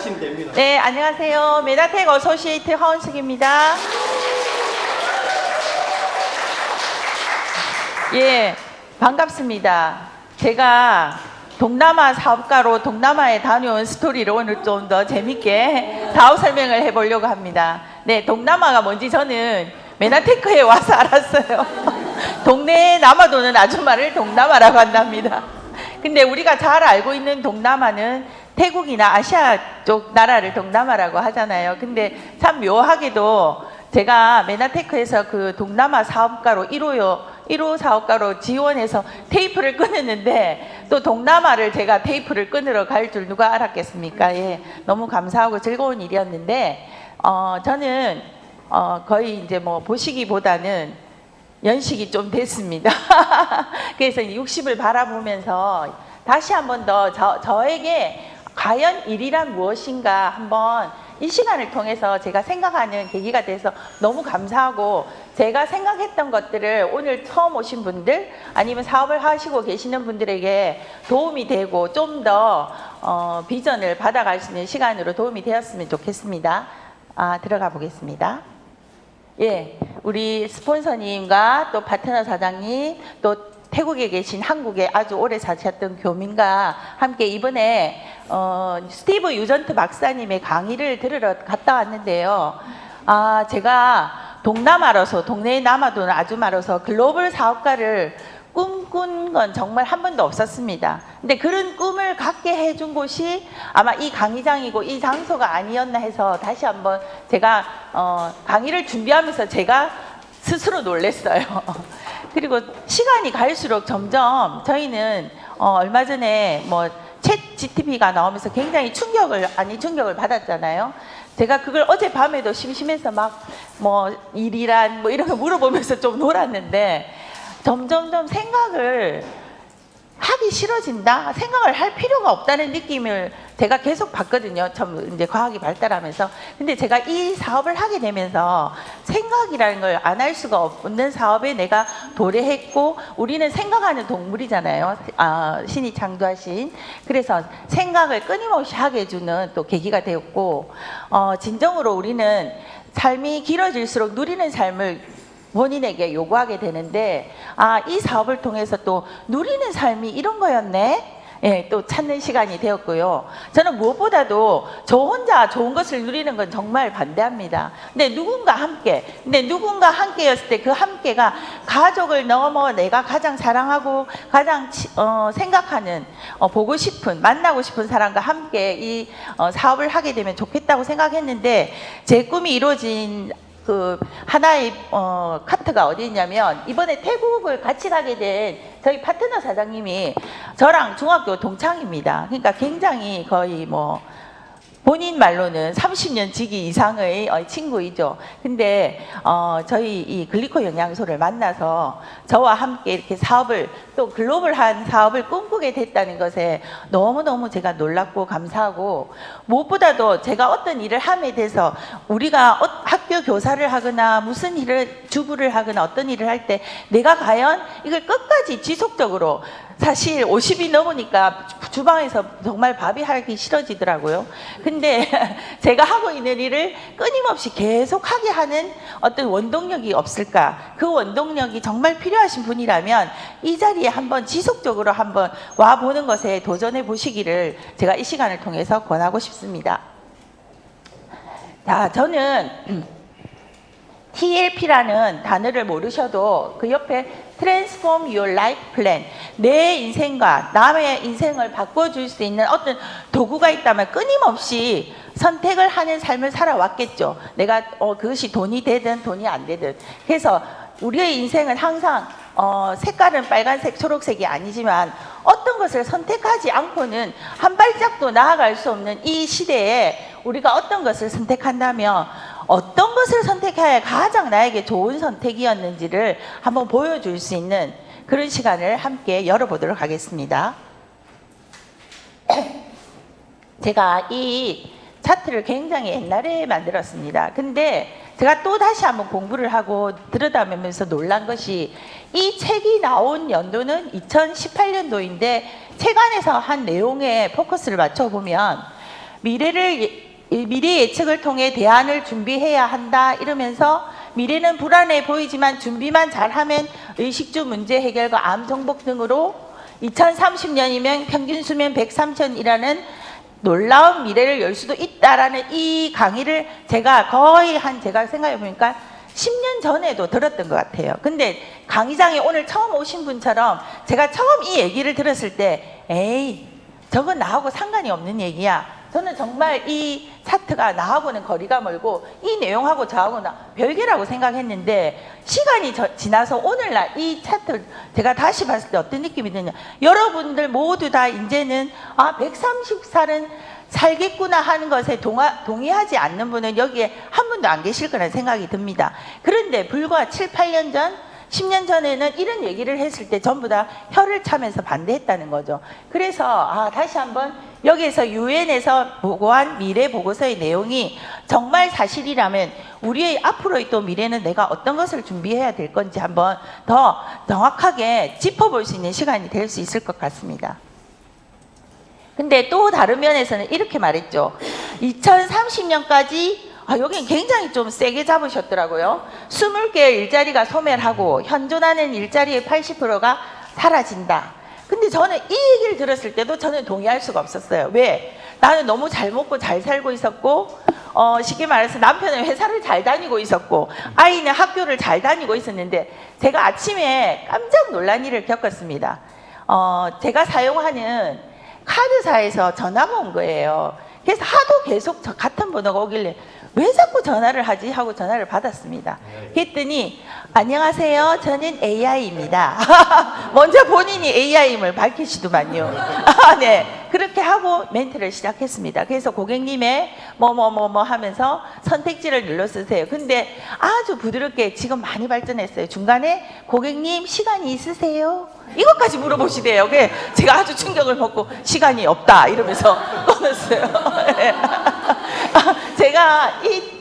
하시면 됩니다. 네, 안녕하세요. 메나텍 어소시에이트 허은숙입니다. 예, 반갑습니다. 제가 동남아 사업가로 동남아에 다녀온 스토리를 오늘 좀 더 재밌게 사업 설명을 해보려고 합니다. 네, 동남아가 뭔지 저는 메나테크에 와서 알았어요. 동네에 남아도는 아줌마를 동남아라고 한답니다. 근데 우리가 잘 알고 있는 동남아는 태국이나 아시아 쪽 나라를 동남아라고 하잖아요. 근데 참 묘하게도 제가 메나테크에서 그 동남아 사업가로 1호 사업가로 지원해서 테이프를 끊었는데 또 동남아를 제가 테이프를 끊으러 갈 줄 누가 알았겠습니까? 예, 너무 감사하고 즐거운 일이었는데 저는 거의 이제 뭐 보시기보다는 연식이 좀 됐습니다. 그래서 60을 바라보면서 다시 한 번 더 저에게 과연 일이란 무엇인가 한번 이 시간을 통해서 제가 생각하는 계기가 돼서 너무 감사하고, 제가 생각했던 것들을 오늘 처음 오신 분들 아니면 사업을 하시고 계시는 분들에게 도움이 되고 좀 더 비전을 받아갈 수 있는 시간으로 도움이 되었으면 좋겠습니다. 들어가 보겠습니다. 예, 우리 스폰서님과 또 파트너 사장님, 또 태국에 계신 한국에 아주 오래 사셨던 교민과 함께 이번에 스티브 유전트 박사님의 강의를 들으러 갔다 왔는데요. 제가 동남아로서, 동네에 남아도는 아줌마로서 글로벌 사업가를 꿈꾼 건 정말 한 번도 없었습니다. 근데 그런 꿈을 갖게 해준 곳이 아마 이 강의장이고 이 장소가 아니었나 해서 다시 한번 제가 강의를 준비하면서 제가 스스로 놀랐어요. 그리고 시간이 갈수록 점점 저희는 얼마 전에 뭐 챗 GTP가 나오면서 굉장히 충격을 받았잖아요. 제가 그걸 어젯밤에도 심심해서 막 뭐 일이란 뭐 이런 거 물어보면서 좀 놀았는데, 점점점 생각을 하기 싫어진다, 생각을 할 필요가 없다는 느낌을 제가 계속 받거든요. 이제 과학이 발달하면서. 근데 제가 이 사업을 하게 되면서 생각이라는 걸 안 할 수가 없는 사업에 내가 도래했고, 우리는 생각하는 동물이잖아요. 신이 창조하신. 그래서 생각을 끊임없이 하게 해주는 또 계기가 되었고, 진정으로 우리는 삶이 길어질수록 누리는 삶을 본인에게 요구하게 되는데, 이 사업을 통해서 또 누리는 삶이 이런 거였네? 예, 또 찾는 시간이 되었고요. 저는 무엇보다도 저 혼자 좋은 것을 누리는 건 정말 반대합니다. 근데 누군가 함께였을 때 그 함께가 가족을 넘어 내가 가장 사랑하고 가장 생각하는, 보고 싶은, 만나고 싶은 사람과 함께 이 사업을 하게 되면 좋겠다고 생각했는데, 제 꿈이 이루어진 그 하나의 카트가 어디 있냐면, 이번에 태국을 같이 가게 된 저희 파트너 사장님이 저랑 중학교 동창입니다. 그러니까 굉장히 거의 뭐 본인 말로는 30년 지기 이상의 친구이죠. 근데 저희 이 글리코 영양소를 만나서 저와 함께 이렇게 사업을, 또 글로벌한 사업을 꿈꾸게 됐다는 것에 너무너무 제가 놀랍고 감사하고, 무엇보다도 제가 어떤 일을 함에 대해서, 우리가 학교 교사를 하거나 무슨 일을, 주부를 하거나 어떤 일을 할 때 내가 과연 이걸 끝까지 지속적으로, 사실 50이 넘으니까 주방에서 정말 밥이 하기 싫어지더라고요. 근데 제가 하고 있는 일을 끊임없이 계속 하게 하는 어떤 원동력이 없을까? 그 원동력이 정말 필요하신 분이라면 이 자리에 한번 지속적으로 한번 와보는 것에 도전해 보시기를 제가 이 시간을 통해서 권하고 싶습니다. 자, 저는 TLP라는 단어를 모르셔도 그 옆에 Transform Your Life Plan, 내 인생과 남의 인생을 바꿔줄 수 있는 어떤 도구가 있다면 끊임없이 선택을 하는 삶을 살아왔겠죠. 내가 그것이 돈이 되든 돈이 안 되든. 그래서 우리의 인생은 항상 색깔은 빨간색, 초록색이 아니지만 어떤 것을 선택하지 않고는 한 발짝도 나아갈 수 없는 이 시대에 우리가 어떤 것을 선택한다면 어떤 것을 선택해야 가장 나에게 좋은 선택이었는지를 한번 보여줄 수 있는 그런 시간을 함께 열어보도록 하겠습니다. 제가 이 차트를 굉장히 옛날에 만들었습니다. 근데 제가 또 다시 한번 공부를 하고 들여다보면서 놀란 것이, 이 책이 나온 연도는 2018년도인데 책 안에서 한 내용에 포커스를 맞춰보면 미래 예측을 통해 대안을 준비해야 한다 이러면서 미래는 불안해 보이지만 준비만 잘하면 의식주 문제 해결과 암 정복 등으로 2030년이면 평균 수명 103천이라는 놀라운 미래를 열 수도 있다라는 이 강의를 제가 거의 제가 생각해 보니까 10년 전에도 들었던 것 같아요. 근데 강의장에 오늘 처음 오신 분처럼 제가 처음 이 얘기를 들었을 때 에이 저건 나하고 상관이 없는 얘기야. 저는 정말 이 차트가 나하고는 거리가 멀고 이 내용하고 저하고는 별개라고 생각했는데 시간이 지나서 오늘날 이 차트 제가 다시 봤을 때 어떤 느낌이 드냐, 여러분들 모두 다 이제는 130살은 살겠구나 하는 것에 동의하지 않는 분은 여기에 한 분도 안 계실 거라는 생각이 듭니다. 그런데 불과 7, 8년 전 10년 전에는 이런 얘기를 했을 때 전부 다 혀를 차면서 반대했다는 거죠. 그래서 다시 한번 여기에서 유엔에서 보고한 미래 보고서의 내용이 정말 사실이라면 우리의 앞으로의 또 미래는 내가 어떤 것을 준비해야 될 건지 한번 더 정확하게 짚어볼 수 있는 시간이 될 수 있을 것 같습니다. 근데 또 다른 면에서는 이렇게 말했죠. 2030년까지 여긴 굉장히 좀 세게 잡으셨더라고요. 20개의 일자리가 소멸하고 현존하는 일자리의 80%가 사라진다. 근데 저는 이 얘기를 들었을 때도 저는 동의할 수가 없었어요. 왜? 나는 너무 잘 먹고 잘 살고 있었고 쉽게 말해서 남편은 회사를 잘 다니고 있었고 아이는 학교를 잘 다니고 있었는데 제가 아침에 깜짝 놀란 일을 겪었습니다. 제가 사용하는 카드사에서 전화가 온 거예요. 그래서 하도 계속 같은 번호가 오길래 왜 자꾸 전화를 하지 하고 전화를 받았습니다. 그랬더니 안녕하세요, 저는 AI입니다. 먼저 본인이 AI임을 밝히시더만요. 네, 그렇게 하고 멘트를 시작했습니다. 그래서 고객님의 뭐 하면서 선택지를 눌러 쓰세요. 근데 아주 부드럽게 지금 많이 발전했어요. 중간에 고객님 시간이 있으세요? 이것까지 물어보시대요. 제가 아주 충격을 먹고 시간이 없다 이러면서 끊었어요. 제가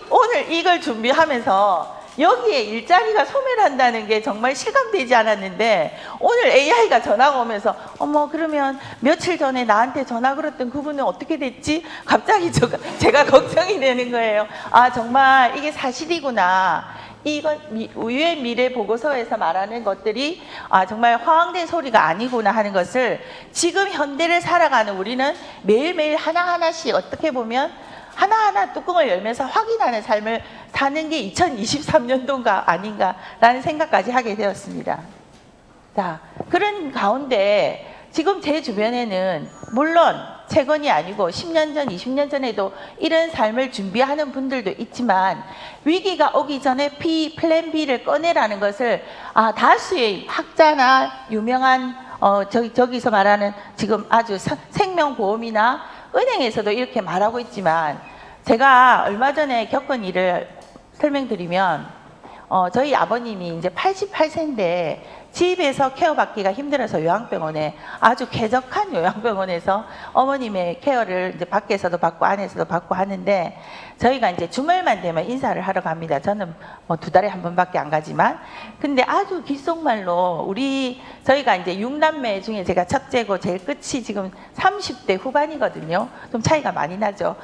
오늘 이걸 준비하면서 여기에 일자리가 소멸한다는 게 정말 실감되지 않았는데 오늘 AI가 전화가 오면서 그러면 며칠 전에 나한테 전화 걸었던 그분은 어떻게 됐지? 갑자기 제가 걱정이 되는 거예요. 정말 이게 사실이구나. 이건 유엔 미래 보고서에서 말하는 것들이 정말 허황된 소리가 아니구나 하는 것을 지금 현대를 살아가는 우리는 매일매일 하나하나씩 어떻게 보면 하나하나 뚜껑을 열면서 확인하는 삶을 사는 게 2023년도가 아닌가라는 생각까지 하게 되었습니다. 자, 그런 가운데 지금 제 주변에는 물론 최근이 아니고 10년 전, 20년 전에도 이런 삶을 준비하는 분들도 있지만 위기가 오기 전에 플랜 B를 꺼내라는 것을 다수의 학자나 유명한 저기서 말하는 지금 아주 생명보험이나 은행에서도 이렇게 말하고 있지만 제가 얼마 전에 겪은 일을 설명드리면 저희 아버님이 이제 88세인데 집에서 케어받기가 힘들어서 요양병원에 아주 쾌적한 요양병원에서 어머님의 케어를 이제 밖에서도 받고 안에서도 받고 하는데 저희가 이제 주말만 되면 인사를 하러 갑니다. 저는 뭐 2달에 한 번밖에 안 가지만 근데 아주 귓속말로 저희가 이제 6남매 중에 제가 첫째고 제일 끝이 지금 30대 후반이거든요. 좀 차이가 많이 나죠.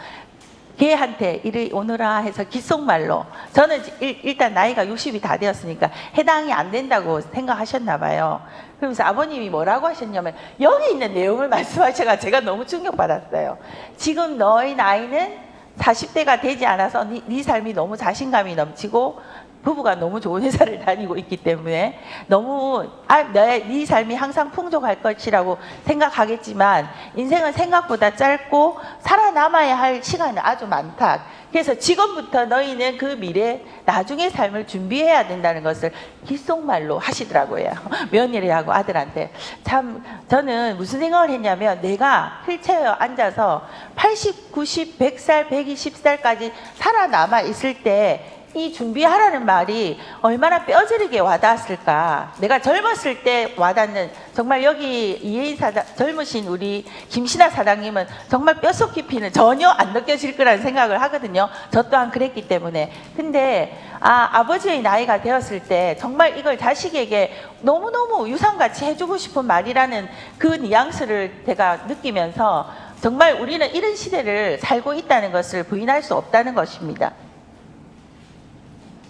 걔한테 이리 오너라 해서 귓속말로 저는 일단 나이가 60이 다 되었으니까 해당이 안 된다고 생각하셨나 봐요. 그러면서 아버님이 뭐라고 하셨냐면 여기 있는 내용을 말씀하셔서 제가 너무 충격받았어요. 지금 너의 나이는 40대가 되지 않아서 네 삶이 너무 자신감이 넘치고 부부가 너무 좋은 회사를 다니고 있기 때문에 너무 네 삶이 항상 풍족할 것이라고 생각하겠지만 인생은 생각보다 짧고 살아남아야 할 시간이 아주 많다. 그래서 지금부터 너희는 그 미래 나중의 삶을 준비해야 된다는 것을 귓속말로 하시더라고요. 며느리하고 아들한테. 참 저는 무슨 생각을 했냐면 내가 휠체어에 앉아서 80, 90, 100살, 120살까지 살아남아 있을 때 이 준비하라는 말이 얼마나 뼈저리게 와닿았을까. 내가 젊었을 때 와닿는 정말 여기 이혜인 사장 젊으신 우리 김신아 사장님은 정말 뼛속 깊이는 전혀 안 느껴질 거라는 생각을 하거든요. 저 또한 그랬기 때문에. 근데 아버지의 나이가 되었을 때 정말 이걸 자식에게 너무너무 유산같이 해주고 싶은 말이라는 그 뉘앙스를 제가 느끼면서 정말 우리는 이런 시대를 살고 있다는 것을 부인할 수 없다는 것입니다.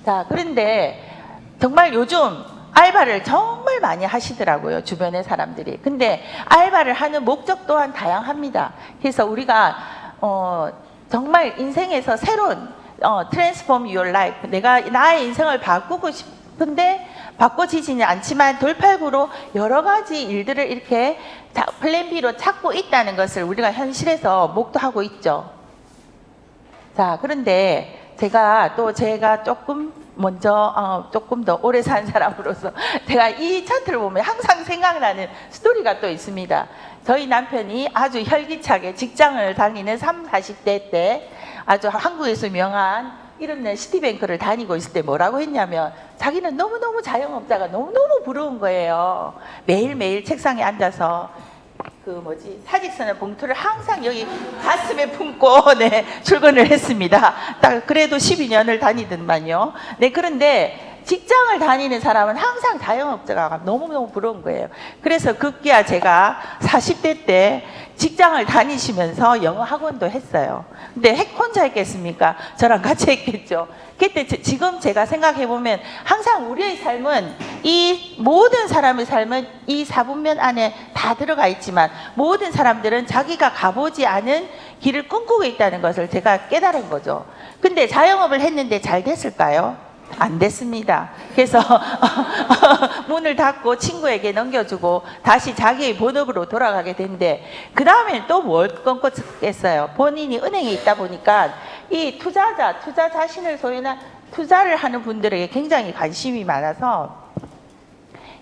자, 그런데 정말 요즘 알바를 정말 많이 하시더라고요, 주변의 사람들이. 근데 알바를 하는 목적 또한 다양합니다. 그래서 우리가 정말 인생에서 새로운 transform your life, 내가 나의 인생을 바꾸고 싶은데 바꿔지지는 않지만 돌팔구로 여러 가지 일들을 이렇게 플랜 B로 찾고 있다는 것을 우리가 현실에서 목도하고 있죠. 자, 그런데 제가 조금 먼저 조금 더 오래 산 사람으로서 제가 이 차트를 보면 항상 생각나는 스토리가 또 있습니다. 저희 남편이 아주 활기차게 직장을 다니는 30, 40대 때 아주 한국에서 유명한 이름난 시티뱅크를 다니고 있을 때 뭐라고 했냐면 자기는 너무너무 자영업자가 너무너무 부러운 거예요. 매일매일 책상에 앉아서 사직서는 봉투를 항상 여기 가슴에 품고 네, 출근을 했습니다. 딱 그래도 12년을 다니더만요. 네, 그런데 직장을 다니는 사람은 항상 자영업자가 너무너무 부러운 거예요. 그래서 급기야 제가 40대 때 직장을 다니시면서 영어 학원도 했어요. 근데 혼자 했겠습니까? 저랑 같이 했겠죠. 그때 지금 제가 생각해 보면 항상 우리의 삶은 이 모든 사람의 삶은 이 4분면 안에 다 들어가 있지만 모든 사람들은 자기가 가보지 않은 길을 꿈꾸고 있다는 것을 제가 깨달은 거죠. 근데 자영업을 했는데 잘 됐을까요? 안 됐습니다. 그래서 문을 닫고 친구에게 넘겨주고 다시 자기의 본업으로 돌아가게 됐는데 그 다음에 또 뭘 꿈꿨겠어요. 본인이 은행에 있다 보니까 이 투자 자신을 소유한 투자를 하는 분들에게 굉장히 관심이 많아서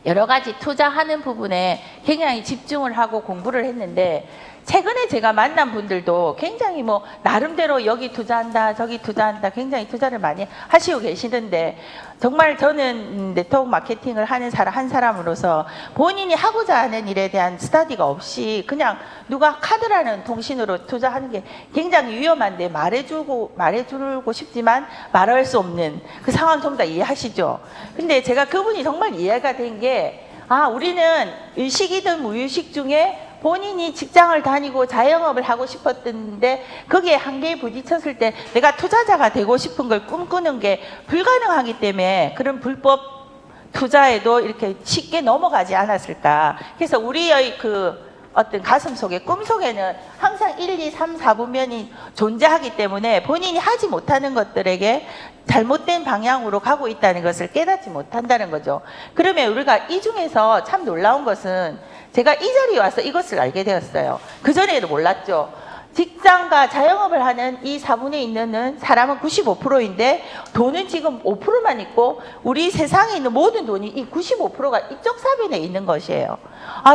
여러 가지 투자하는 부분에 굉장히 집중을 하고 공부를 했는데 최근에 제가 만난 분들도 굉장히 나름대로 여기 투자한다 저기 투자한다 굉장히 투자를 많이 하시고 계시던데 정말 저는 네트워크 마케팅을 하는 한 사람으로서 본인이 하고자 하는 일에 대한 스터디가 없이 그냥 누가 카드라는 통신으로 투자하는 게 굉장히 위험한데 말해주고 싶지만 말할 수 없는 그 상황 좀 다 이해하시죠? 근데 제가 그분이 정말 이해가 된 게 우리는 일식이든 무의식 중에 본인이 직장을 다니고 자영업을 하고 싶었는데 거기에 한계에 부딪혔을 때 내가 투자자가 되고 싶은 걸 꿈꾸는 게 불가능하기 때문에 그런 불법 투자에도 이렇게 쉽게 넘어가지 않았을까. 그래서 우리의 어떤 가슴 속에 꿈 속에는 항상 1, 2, 3, 4분면이 존재하기 때문에 본인이 하지 못하는 것들에게 잘못된 방향으로 가고 있다는 것을 깨닫지 못한다는 거죠. 그러면 우리가 이 중에서 참 놀라운 것은 제가 이 자리에 와서 이것을 알게 되었어요. 그전에도 몰랐죠. 직장과 자영업을 하는 이 4분에 있는 사람은 95%인데 돈은 지금 5%만 있고 우리 세상에 있는 모든 돈이 이 95%가 이쪽 사변에 있는 것이에요.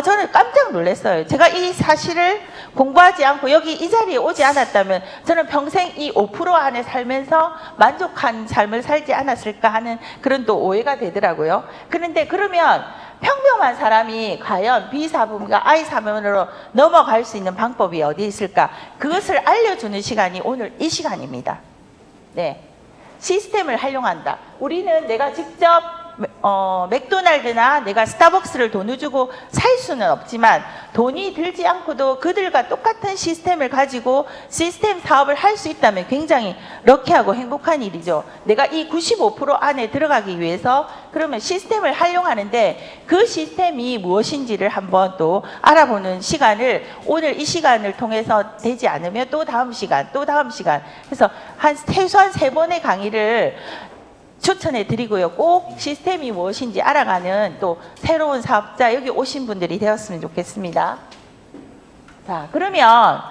저는 깜짝 놀랐어요. 제가 이 사실을 공부하지 않고 여기 이 자리에 오지 않았다면 저는 평생 이 5% 안에 살면서 만족한 삶을 살지 않았을까 하는 그런 또 오해가 되더라고요. 그런데 그러면 평범한 사람이 과연 B4분과 I4분으로 넘어갈 수 있는 방법이 어디 있을까? 그것을 알려주는 시간이 오늘 이 시간입니다. 네, 시스템을 활용한다. 우리는 내가 직접 맥도날드나 내가 스타벅스를 돈을 주고 살 수는 없지만 돈이 들지 않고도 그들과 똑같은 시스템을 가지고 시스템 사업을 할 수 있다면 굉장히 럭키하고 행복한 일이죠. 내가 이 95% 안에 들어가기 위해서 그러면 시스템을 활용하는데 그 시스템이 무엇인지를 한번 또 알아보는 시간을 오늘 이 시간을 통해서 되지 않으면 또 다음 시간 해서 최소한 3번의 강의를 추천해 드리고요. 꼭 시스템이 무엇인지 알아가는 또 새로운 사업자 여기 오신 분들이 되었으면 좋겠습니다. 자, 그러면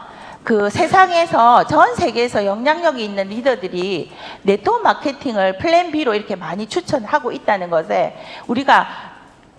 그 세상에서 전 세계에서 영향력이 있는 리더들이 네트워크 마케팅을 플랜 B로 이렇게 많이 추천하고 있다는 것에 우리가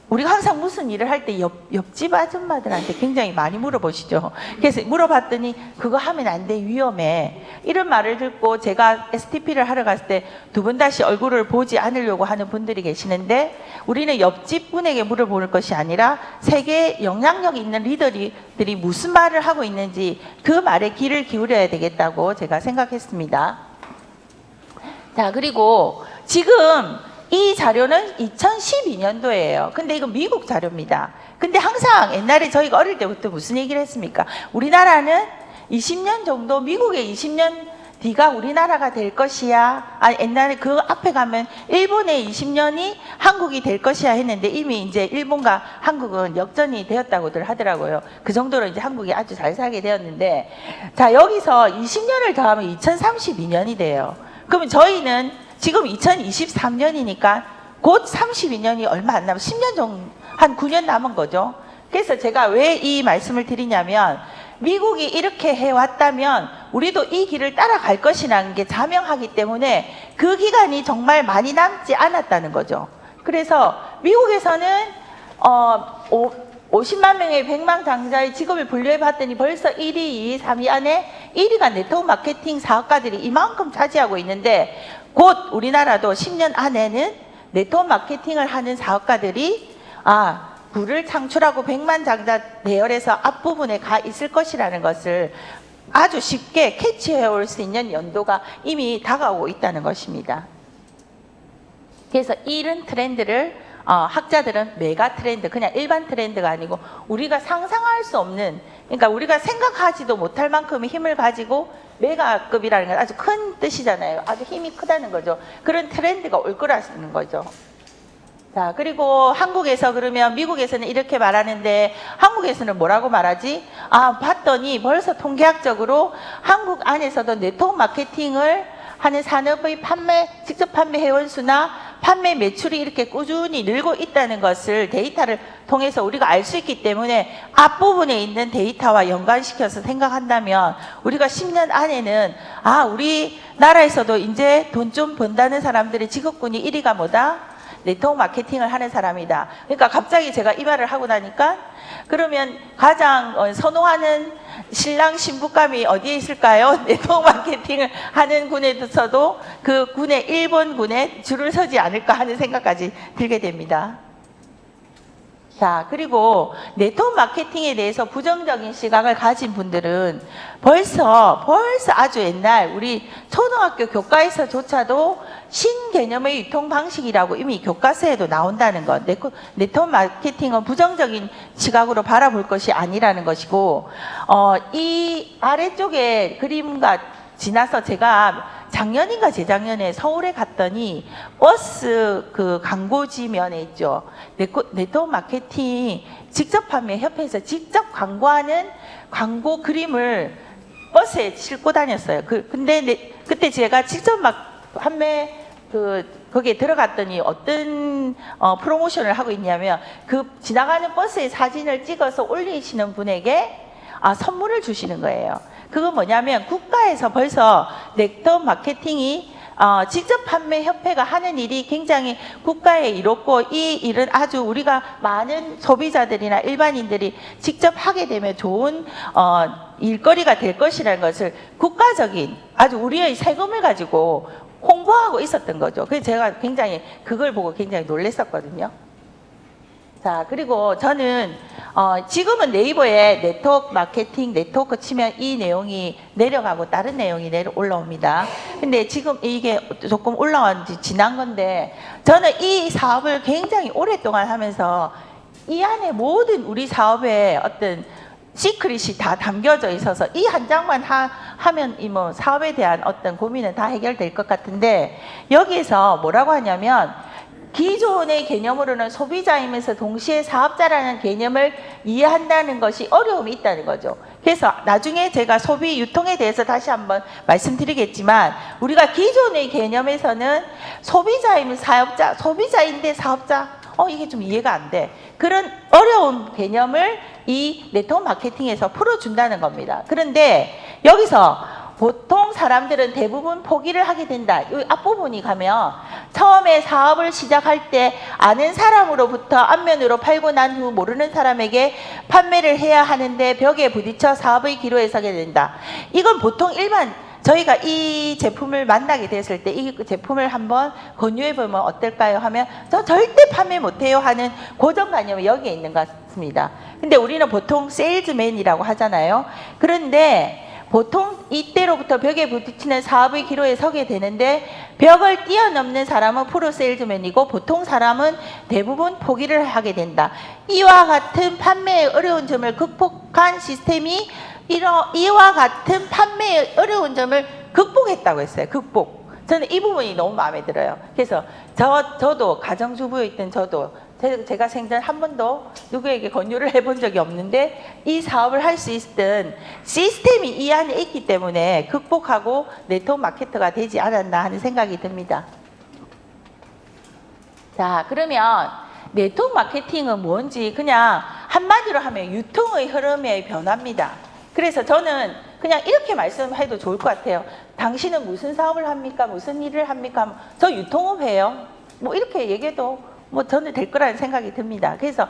항상 무슨 일을 할 때 옆집 아줌마들한테 굉장히 많이 물어보시죠. 그래서 물어봤더니 그거 하면 안 돼, 위험해. 이런 말을 듣고 제가 STP를 하러 갔을 때 2번 다시 얼굴을 보지 않으려고 하는 분들이 계시는데 우리는 옆집 분에게 물어보는 것이 아니라 세계에 영향력 있는 리더들이 무슨 말을 하고 있는지 그 말에 귀를 기울여야 되겠다고 제가 생각했습니다. 자, 그리고 지금 이 자료는 2012년도예요. 근데 이건 미국 자료입니다. 근데 항상 옛날에 저희가 어릴 때부터 무슨 얘기를 했습니까? 우리나라는 20년 정도 미국의 20년 뒤가 우리나라가 될 것이야. 옛날에 그 앞에 가면 일본의 20년이 한국이 될 것이야 했는데 이미 이제 일본과 한국은 역전이 되었다고들 하더라고요. 그 정도로 이제 한국이 아주 잘 살게 되었는데, 자, 여기서 20년을 더하면 2032년이 돼요. 그러면 저희는 지금 2023년이니까 곧 32년이 얼마 안 남은 10년 정도, 한 9년 남은 거죠. 그래서 제가 왜 이 말씀을 드리냐면, 미국이 이렇게 해왔다면 우리도 이 길을 따라갈 것이라는 게 자명하기 때문에 그 기간이 정말 많이 남지 않았다는 거죠. 그래서 미국에서는 50만 명의 100만 장자의 직업을 분류해 봤더니 벌써 1위, 2위, 3위 안에 1위가 네트워크 마케팅 사업가들이 이만큼 차지하고 있는데, 곧 우리나라도 10년 안에는 네트워크 마케팅을 하는 사업가들이 부를 창출하고 100만 장자 대열에서 앞부분에 가 있을 것이라는 것을 아주 쉽게 캐치해 올 수 있는 연도가 이미 다가오고 있다는 것입니다. 그래서 이런 트렌드를 학자들은 메가 트렌드, 그냥 일반 트렌드가 아니고 우리가 상상할 수 없는, 그러니까 우리가 생각하지도 못할 만큼의 힘을 가지고, 메가급이라는 건 아주 큰 뜻이잖아요. 아주 힘이 크다는 거죠. 그런 트렌드가 올 거라는 거죠. 자, 그리고 한국에서 그러면 미국에서는 이렇게 말하는데 한국에서는 뭐라고 말하지? 봤더니 벌써 통계학적으로 한국 안에서도 네트워크 마케팅을 하는 산업의 직접 판매 회원수나 판매 매출이 이렇게 꾸준히 늘고 있다는 것을 데이터를 통해서 우리가 알 수 있기 때문에 앞부분에 있는 데이터와 연관시켜서 생각한다면 우리가 10년 안에는 우리나라에서도 이제 돈 좀 번다는 사람들의 직업군이 1위가 뭐다? 네트워크 마케팅을 하는 사람이다. 그러니까 갑자기 제가 이 말을 하고 나니까, 그러면 가장 선호하는 신랑 신부감이 어디에 있을까요? 네트워크 마케팅을 하는 군에서도 그 군의 1번 군에 줄을 서지 않을까 하는 생각까지 들게 됩니다. 자, 그리고 네트워크 마케팅에 대해서 부정적인 시각을 가진 분들은 벌써 아주 옛날 우리 초등학교 교과에서조차도 신개념의 유통 방식이라고 이미 교과서에도 나온다는 것. 네트워크 마케팅은 부정적인 시각으로 바라볼 것이 아니라는 것이고, 이 아래쪽에 그림과 지나서 제가 작년인가 재작년에 서울에 갔더니 버스 그 광고지면에 있죠. 네트워크 마케팅 직접 판매 협회에서 직접 광고하는 광고 그림을 버스에 싣고 다녔어요. 근데 그때 제가 직접 판매 거기에 들어갔더니 어떤 프로모션을 하고 있냐면, 지나가는 버스의 사진을 찍어서 올리시는 분에게 선물을 주시는 거예요. 그건 뭐냐면 국가에서 벌써 네트워크 마케팅이 직접 판매 협회가 하는 일이 굉장히 국가에 이롭고, 이 일은 아주 우리가 많은 소비자들이나 일반인들이 직접 하게 되면 좋은 일거리가 될 것이라는 것을 국가적인 아주 우리의 세금을 가지고 홍보하고 있었던 거죠. 그래서 제가 그걸 보고 굉장히 놀랐었거든요. 자, 그리고 저는 지금은 네이버에 네트워크 마케팅, 네트워크 치면 이 내용이 내려가고 다른 내용이 올라옵니다. 근데 지금 이게 조금 올라온 지 지난 건데, 저는 이 사업을 굉장히 오랫동안 하면서 이 안에 모든 우리 사업의 어떤 시크릿이 다 담겨져 있어서 이 한 장만 하면 이 사업에 대한 어떤 고민은 다 해결될 것 같은데, 여기에서 뭐라고 하냐면, 기존의 개념으로는 소비자이면서 동시에 사업자라는 개념을 이해한다는 것이 어려움이 있다는 거죠. 그래서 나중에 제가 소비 유통에 대해서 다시 한번 말씀드리겠지만, 우리가 기존의 개념에서는 소비자이면 사업자, 소비자인데 사업자, 이게 좀 이해가 안 돼. 그런 어려운 개념을 이 네트워크 마케팅에서 풀어준다는 겁니다. 그런데 여기서 보통 사람들은 대부분 포기를 하게 된다. 이 앞부분이 가면 처음에 사업을 시작할 때 아는 사람으로부터 앞면으로 팔고 난 후 모르는 사람에게 판매를 해야 하는데 벽에 부딪혀 사업의 기로에 서게 된다. 이건 보통 저희가 이 제품을 만나게 됐을 때 이 제품을 한번 권유해보면 어떨까요? 하면 저 절대 판매 못해요 하는 고정관념이 여기에 있는 것 같습니다. 근데 우리는 보통 세일즈맨이라고 하잖아요. 그런데 보통 이때로부터 벽에 부딪히는 사업의 기로에 서게 되는데, 벽을 뛰어넘는 사람은 프로 세일즈맨이고 보통 사람은 대부분 포기를 하게 된다. 이와 같은 판매의 어려운 점을 극복한 시스템이 이와 같은 판매의 어려운 점을 극복했다고 했어요. 극복. 저는 이 부분이 너무 마음에 들어요. 그래서 저도 가정주부였던 저도 제가 생전 한 번도 누구에게 권유를 해본 적이 없는데 이 사업을 할 수 있던 시스템이 이 안에 있기 때문에 극복하고 네트워크 마케터가 되지 않았나 하는 생각이 듭니다. 자, 그러면 네트워크 마케팅은 뭔지 그냥 한마디로 하면 유통의 흐름의 변화입니다. 그래서 저는 그냥 이렇게 말씀해도 좋을 것 같아요. 당신은 무슨 사업을 합니까? 무슨 일을 합니까? 저 유통업 해요. 뭐 이렇게 얘기해도 뭐 저는 될 거라는 생각이 듭니다. 그래서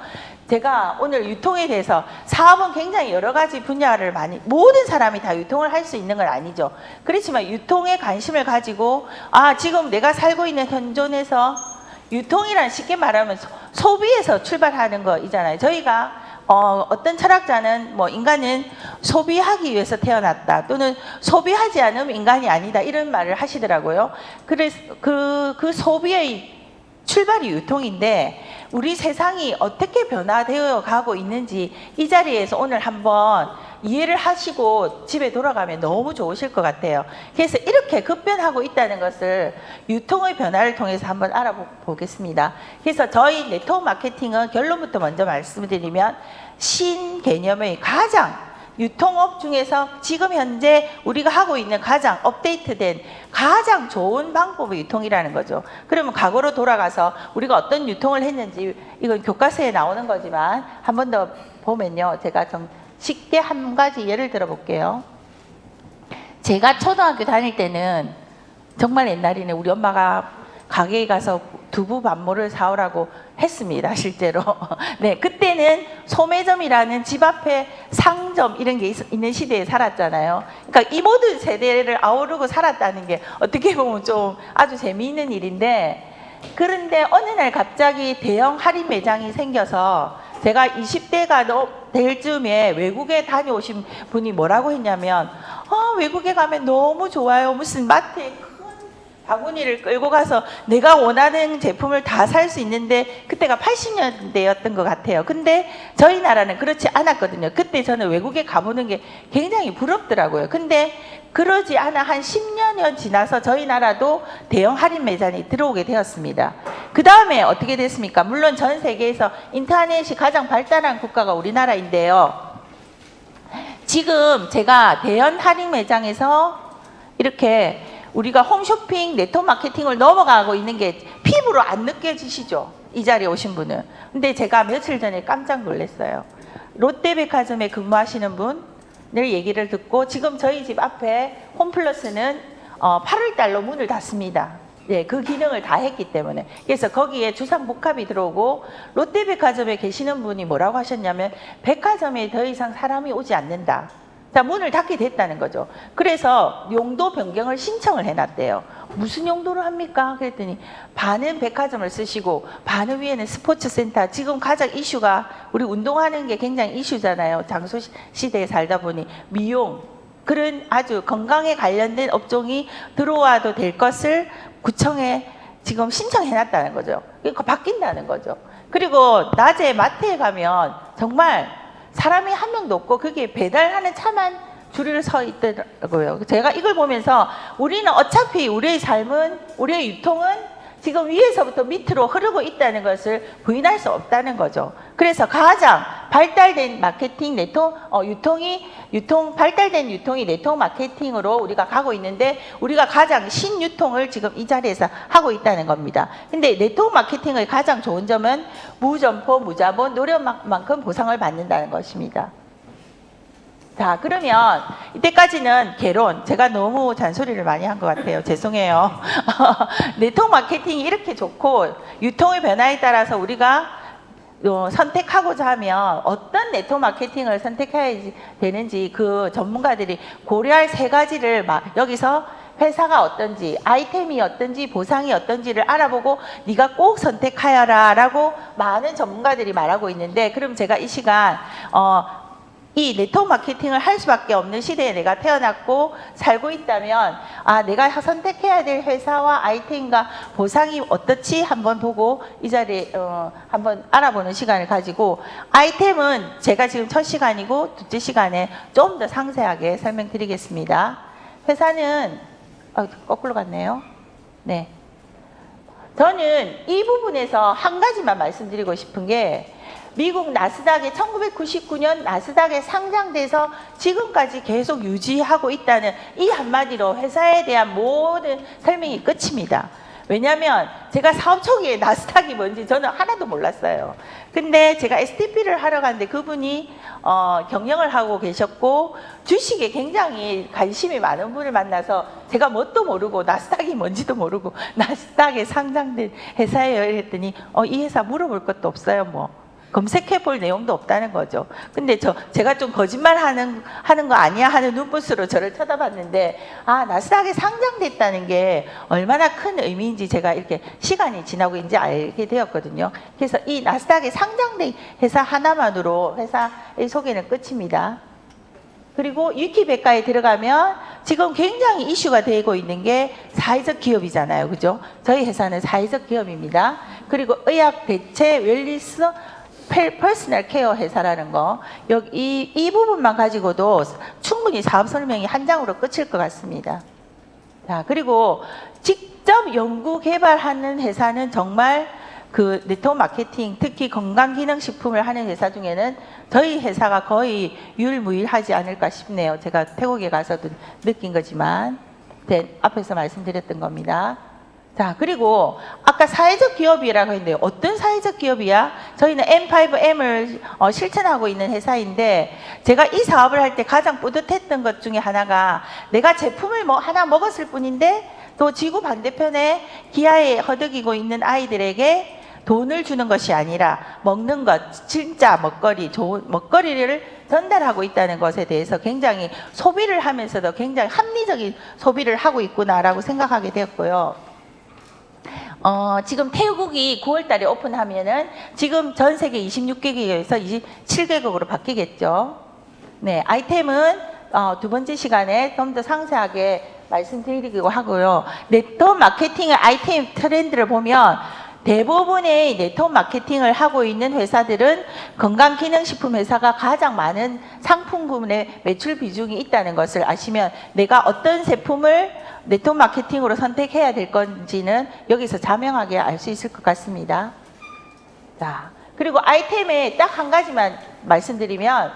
제가 오늘 유통에 대해서 사업은 굉장히 여러 가지 분야를 모든 사람이 다 유통을 할 수 있는 건 아니죠. 그렇지만 유통에 관심을 가지고 지금 내가 살고 있는 현존에서 유통이란 쉽게 말하면 소비에서 출발하는 거이잖아요. 저희가 어떤 철학자는 인간은 소비하기 위해서 태어났다 또는 소비하지 않으면 인간이 아니다 이런 말을 하시더라고요. 그래서 그 소비의 출발이 유통인데 우리 세상이 어떻게 변화되어 가고 있는지 이 자리에서 오늘 한번 이해를 하시고 집에 돌아가면 너무 좋으실 것 같아요. 그래서 이렇게 급변하고 있다는 것을 유통의 변화를 통해서 한번 알아보겠습니다. 그래서 저희 네트워크 마케팅은 결론부터 먼저 말씀드리면 신개념의 가장 유통업 중에서 지금 현재 우리가 하고 있는 가장 업데이트된 가장 좋은 방법의 유통이라는 거죠. 그러면 과거로 돌아가서 우리가 어떤 유통을 했는지 이건 교과서에 나오는 거지만 한 번 더 보면요. 제가 좀 쉽게 한 가지 예를 들어 볼게요. 제가 초등학교 다닐 때는 정말 옛날에는 우리 엄마가 가게에 가서 두부 반모를 사오라고 했습니다. 실제로. 네, 그때는 소매점이라는 집 앞에 상점 이런 게 있는 시대에 살았잖아요. 그러니까 이 모든 세대를 아우르고 살았다는 게 어떻게 보면 좀 아주 재미있는 일인데 그런데 어느 날 갑자기 대형 할인 매장이 생겨서 제가 20대가 될 즈음에 외국에 다녀오신 분이 뭐라고 했냐면 외국에 가면 너무 좋아요. 무슨 마트에 바구니를 끌고 가서 내가 원하는 제품을 다 살 수 있는데 그때가 80년대였던 것 같아요. 근데 저희 나라는 그렇지 않았거든요. 그때 저는 외국에 가보는 게 굉장히 부럽더라고요. 근데 그러지 않아 한 10년여 지나서 저희 나라도 대형 할인 매장이 들어오게 되었습니다. 그 다음에 어떻게 됐습니까? 물론 전 세계에서 인터넷이 가장 발달한 국가가 우리나라인데요. 지금 제가 대형 할인 매장에서 이렇게 우리가 홈쇼핑 네트워크 마케팅을 넘어가고 있는 게 피부로 안 느껴지시죠? 이 자리에 오신 분은. 근데 제가 며칠 전에 깜짝 놀랐어요. 롯데백화점에 근무하시는 분을 얘기를 듣고 지금 저희 집 앞에 홈플러스는 8월 달로 문을 닫습니다. 네, 그 기능을 다 했기 때문에. 그래서 거기에 주상복합이 들어오고 롯데백화점에 계시는 분이 뭐라고 하셨냐면 백화점에 더 이상 사람이 오지 않는다. 자, 문을 닫게 됐다는 거죠. 그래서 용도 변경을 신청을 해놨대요. 무슨 용도로 합니까? 그랬더니 반은 백화점을 쓰시고 반은 위에는 스포츠센터. 지금 가장 이슈가 우리 운동하는 게 굉장히 이슈잖아요. 장소 시대에 살다 보니 미용 그런 아주 건강에 관련된 업종이 들어와도 될 것을 구청에 지금 신청해놨다는 거죠. 그러니까 바뀐다는 거죠. 그리고 낮에 마트에 가면 정말 사람이 한 명도 없고 그게 배달하는 차만 줄을 서 있더라고요. 제가 이걸 보면서 우리는 어차피 우리의 삶은 우리의 유통은 지금 위에서부터 밑으로 흐르고 있다는 것을 부인할 수 없다는 거죠. 그래서 가장 발달된 마케팅 발달된 유통이 네트워크 마케팅으로 우리가 가고 있는데 우리가 가장 신유통을 지금 이 자리에서 하고 있다는 겁니다. 근데 네트워크 마케팅의 가장 좋은 점은 무점포, 무자본, 노력만큼 보상을 받는다는 것입니다. 자, 그러면 이때까지는 개론, 제가 너무 잔소리를 많이 한 것 같아요. 죄송해요. 네트워크 마케팅이 이렇게 좋고 유통의 변화에 따라서 우리가 선택하고자 하면 어떤 네트워크 마케팅을 선택해야 되는지 그 전문가들이 고려할 세 가지를 여기서 회사가 어떤지, 아이템이 어떤지, 보상이 어떤지를 알아보고 네가 꼭 선택하여라 라고 많은 전문가들이 말하고 있는데 그럼 제가 이 시간 이 네트워크 마케팅을 할 수밖에 없는 시대에 내가 태어났고 살고 있다면 내가 선택해야 될 회사와 아이템과 보상이 어떻지 한번 보고 이 자리에 한번 알아보는 시간을 가지고 아이템은 제가 지금 첫 시간이고 둘째 시간에 좀 더 상세하게 설명드리겠습니다. 회사는 거꾸로 갔네요. 네. 저는 이 부분에서 한 가지만 말씀드리고 싶은 게 미국 나스닥에 1999년 나스닥에 상장돼서 지금까지 계속 유지하고 있다는 이 한마디로 회사에 대한 모든 설명이 끝입니다. 왜냐하면 제가 사업 초기에 나스닥이 뭔지 저는 하나도 몰랐어요. 근데 제가 STP를 하러 갔는데 그분이 경영을 하고 계셨고 주식에 굉장히 관심이 많은 분을 만나서 제가 뭣도 모르고 나스닥이 뭔지도 모르고 나스닥에 상장된 회사예요 이랬더니 이 회사 물어볼 것도 없어요 뭐. 검색해 볼 내용도 없다는 거죠. 근데 제가 좀 거짓말 하는 거 아니야 하는 눈빛으로 저를 쳐다봤는데 나스닥에 상장됐다는 게 얼마나 큰 의미인지 제가 이렇게 시간이 지나고 이제 알게 되었거든요. 그래서 이 나스닥에 상장된 회사 하나만으로 회사의 소개는 끝입니다. 그리고 위키백과에 들어가면 지금 굉장히 이슈가 되고 있는 게 사회적 기업이잖아요. 그죠? 저희 회사는 사회적 기업입니다. 그리고 의학 대체 웰니스 퍼스널 케어 회사라는 거 여기 이 부분만 가지고도 충분히 사업 설명이 한 장으로 끝일 것 같습니다. 자, 그리고 직접 연구 개발하는 회사는 정말 그 네트워크 마케팅 특히 건강기능식품을 하는 회사 중에는 저희 회사가 거의 유일무이하지 않을까 싶네요. 제가 태국에 가서도 느낀 거지만 앞에서 말씀드렸던 겁니다. 자, 그리고 아까 사회적 기업이라고 했는데 어떤 사회적 기업이야? 저희는 M5M을 실천하고 있는 회사인데 제가 이 사업을 할 때 가장 뿌듯했던 것 중에 하나가 내가 제품을 하나 먹었을 뿐인데 또 지구 반대편에 기아에 허덕이고 있는 아이들에게 돈을 주는 것이 아니라 먹는 것, 진짜 먹거리, 좋은 먹거리를 전달하고 있다는 것에 대해서 굉장히 소비를 하면서도 굉장히 합리적인 소비를 하고 있구나라고 생각하게 되었고요. 지금 태국이 9월 달에 오픈하면은 지금 전 세계 26개국에서 27개국으로 바뀌겠죠. 네, 아이템은 두 번째 시간에 좀 더 상세하게 말씀드리기로 하고요. 네트워크 마케팅의 아이템 트렌드를 보면 대부분의 네트워크 마케팅을 하고 있는 회사들은 건강기능식품 회사가 가장 많은 상품군의 매출 비중이 있다는 것을 아시면 내가 어떤 제품을 네트워크 마케팅으로 선택해야 될 건지는 여기서 자명하게 알 수 있을 것 같습니다. 자, 그리고 아이템에 딱 한 가지만 말씀드리면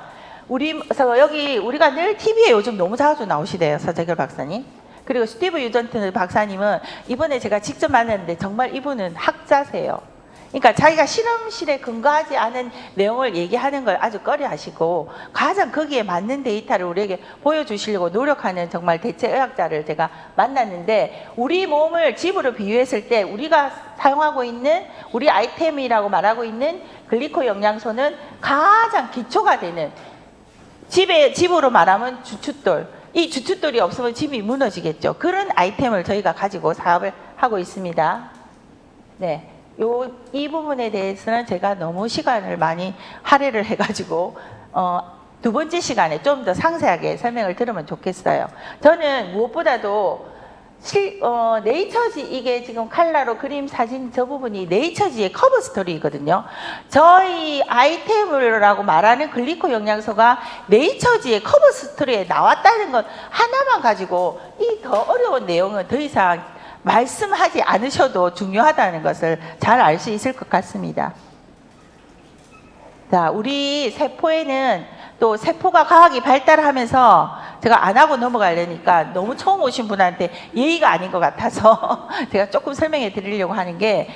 우리가 늘 TV에 요즘 너무 자주 나오시대요. 서재결 박사님. 그리고 스티브 유전트 박사님은 이번에 제가 직접 만났는데 정말 이분은 학자세요. 그러니까 자기가 실험실에 근거하지 않은 내용을 얘기하는 걸 아주 꺼려하시고 가장 거기에 맞는 데이터를 우리에게 보여주시려고 노력하는 정말 대체의학자를 제가 만났는데 우리 몸을 집으로 비유했을 때 우리가 사용하고 있는 우리 아이템이라고 말하고 있는 글리코 영양소는 가장 기초가 되는 집으로 말하면 주춧돌, 이 주춧돌이 없으면 집이 무너지겠죠. 그런 아이템을 저희가 가지고 사업을 하고 있습니다. 네. 이 부분에 대해서는 제가 너무 시간을 많이 할애를 해가지고 두 번째 시간에 좀 더 상세하게 설명을 들으면 좋겠어요. 저는 무엇보다도 네이처지 이게 지금 칼라로 그림 사진 저 부분이 네이처지의 커버 스토리거든요. 저희 아이템이라고 말하는 글리코 영양소가 네이처지의 커버 스토리에 나왔다는 것 하나만 가지고 이 더 어려운 내용은 더 이상 말씀하지 않으셔도 중요하다는 것을 잘 알 수 있을 것 같습니다. 자, 우리 세포에는 또 세포가 과학이 발달하면서 제가 안 하고 넘어가려니까 너무 처음 오신 분한테 예의가 아닌 것 같아서 제가 조금 설명해 드리려고 하는 게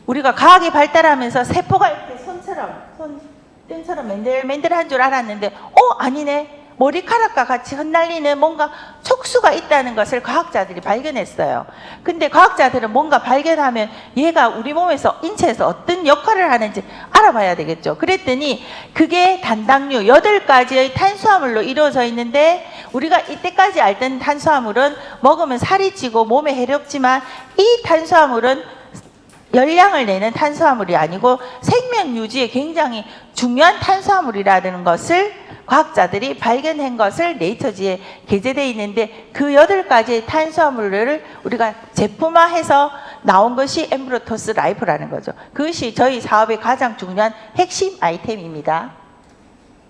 우리가 과학이 발달하면서 세포가 이렇게 손등처럼 맨들맨들한 줄 알았는데 아니네. 머리카락과 같이 흩날리는 뭔가 촉수가 있다는 것을 과학자들이 발견했어요. 근데 과학자들은 뭔가 발견하면 얘가 우리 몸에서 인체에서 어떤 역할을 하는지 알아봐야 되겠죠. 그랬더니 그게 단당류 8가지의 탄수화물로 이루어져 있는데 우리가 이때까지 알던 탄수화물은 먹으면 살이 찌고 몸에 해롭지만 이 탄수화물은 열량을 내는 탄수화물이 아니고 생명 유지에 굉장히 중요한 탄수화물이라는 것을 과학자들이 발견한 것을 네이처지에 게재되어 있는데 그 8가지의 탄수화물을 우리가 제품화해서 나온 것이 엠브로토스 라이프라는 거죠. 그것이 저희 사업의 가장 중요한 핵심 아이템입니다.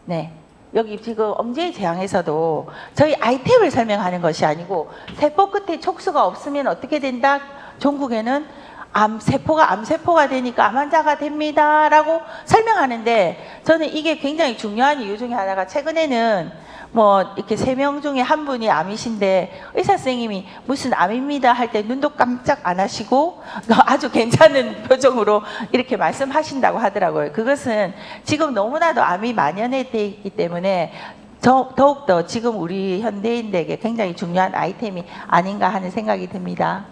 네. 여기 지금 엄지의 재앙에서도 저희 아이템을 설명하는 것이 아니고 세포 끝에 촉수가 없으면 어떻게 된다? 종국에는 암세포가 되니까 암 환자가 됩니다 라고 설명하는데 저는 이게 굉장히 중요한 이유 중에 하나가 최근에는 뭐 이렇게 3명 중에 한 분이 암이신데 의사 선생님이 무슨 암입니다 할 때 눈도 깜짝 안 하시고 아주 괜찮은 표정으로 이렇게 말씀하신다고 하더라고요. 그것은 지금 너무나도 암이 만연해 있기 때문에 더욱더 지금 우리 현대인들에게 굉장히 중요한 아이템이 아닌가 하는 생각이 듭니다.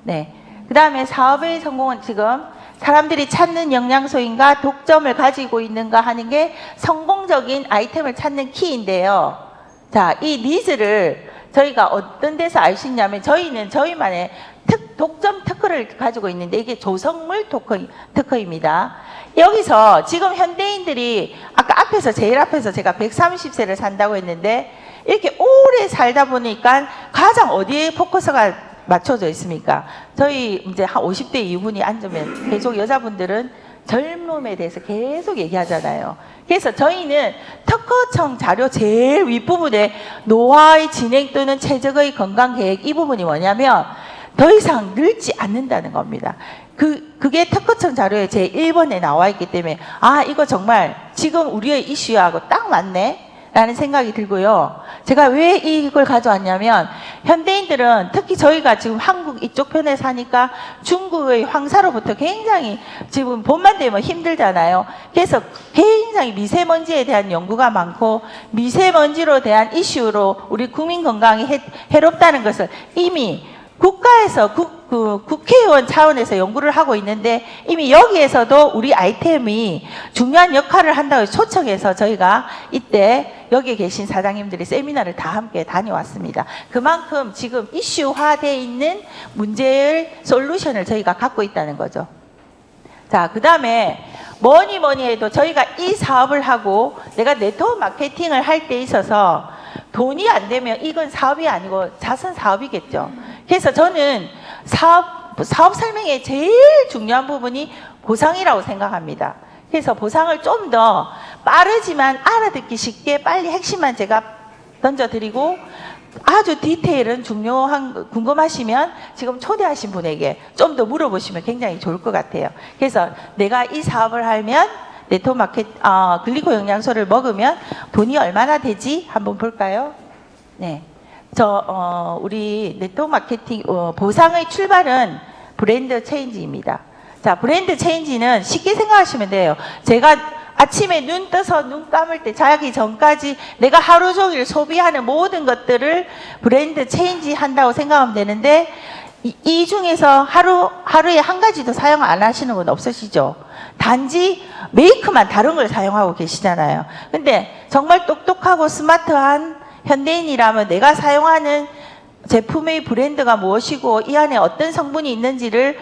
네. 그 다음에 사업의 성공은 지금 사람들이 찾는 영양소인가 독점을 가지고 있는가 하는 게 성공적인 아이템을 찾는 키인데요. 자, 이 니즈를 저희가 어떤 데서 알 수 있냐면 저희는 저희만의 독점 특허를 가지고 있는데 이게 조성물 특허입니다. 여기서 지금 현대인들이 아까 제일 앞에서 제가 130세를 산다고 했는데 이렇게 오래 살다 보니까 가장 어디에 포커스가 맞춰져 있습니까? 저희 이제 한 50대 이분이 앉으면 계속 여자분들은 젊음에 대해서 계속 얘기하잖아요. 그래서 저희는 특허청 자료 제일 윗부분에 노화의 진행 또는 최적의 건강 계획 이 부분이 뭐냐면 더 이상 늙지 않는다는 겁니다. 그게 특허청 자료에 제 1번에 나와 있기 때문에 아 이거 정말 지금 우리의 이슈하고 딱 맞네 라는 생각이 들고요. 제가 왜 이걸 가져왔냐면 현대인들은 특히 저희가 지금 한국 이쪽 편에 사니까 중국의 황사로부터 굉장히 지금 봄만 되면 힘들잖아요. 그래서 굉장히 미세먼지에 대한 연구가 많고 미세먼지로 대한 이슈로 우리 국민 건강이 해롭다는 것을 이미 국가에서 국회의원 차원에서 연구를 하고 있는데 이미 여기에서도 우리 아이템이 중요한 역할을 한다고 초청해서 저희가 이때 여기에 계신 사장님들이 세미나를 다 함께 다녀왔습니다. 그만큼 지금 이슈화되어 있는 문제의 솔루션을 저희가 갖고 있다는 거죠. 자, 그 다음에 뭐니 해도 저희가 이 사업을 하고 내가 네트워크 마케팅을 할 때 있어서 돈이 안 되면 이건 사업이 아니고 자선 사업이겠죠. 그래서 저는 사업 설명의 제일 중요한 부분이 보상이라고 생각합니다. 그래서 보상을 좀 더 빠르지만 알아듣기 쉽게 빨리 핵심만 제가 던져드리고 아주 디테일은 궁금하시면 지금 초대하신 분에게 좀 더 물어보시면 굉장히 좋을 것 같아요. 그래서 내가 이 사업을 하면 글리코 영양소를 먹으면 돈이 얼마나 되지? 한번 볼까요? 네. 우리 네트워크 마케팅, 보상의 출발은 브랜드 체인지입니다. 자, 브랜드 체인지는 쉽게 생각하시면 돼요. 제가 아침에 눈 떠서 눈 감을 때 자기 전까지 내가 하루 종일 소비하는 모든 것들을 브랜드 체인지 한다고 생각하면 되는데 이 중에서 하루에 한 가지도 사용 안 하시는 건 없으시죠? 단지 메이크만 다른 걸 사용하고 계시잖아요. 근데 정말 똑똑하고 스마트한 현대인이라면 내가 사용하는 제품의 브랜드가 무엇이고 이 안에 어떤 성분이 있는지를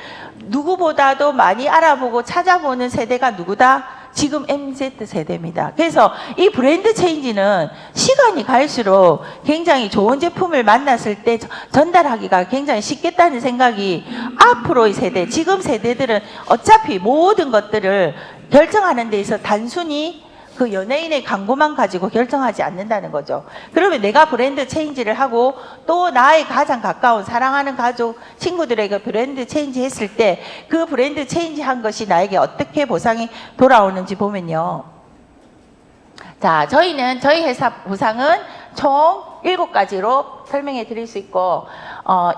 누구보다도 많이 알아보고 찾아보는 세대가 누구다? 지금 MZ세대입니다. 그래서 이 브랜드 체인지는 시간이 갈수록 굉장히 좋은 제품을 만났을 때 전달하기가 굉장히 쉽겠다는 생각이 앞으로의 세대, 지금 세대들은 어차피 모든 것들을 결정하는 데 있어 단순히 그 연예인의 광고만 가지고 결정하지 않는다는 거죠. 그러면 내가 브랜드 체인지를 하고 또 나의 가장 가까운 사랑하는 가족, 친구들에게 브랜드 체인지 했을 때 그 브랜드 체인지 한 것이 나에게 어떻게 보상이 돌아오는지 보면요. 자, 저희 회사 보상은 총 7가지로 설명해 드릴 수 있고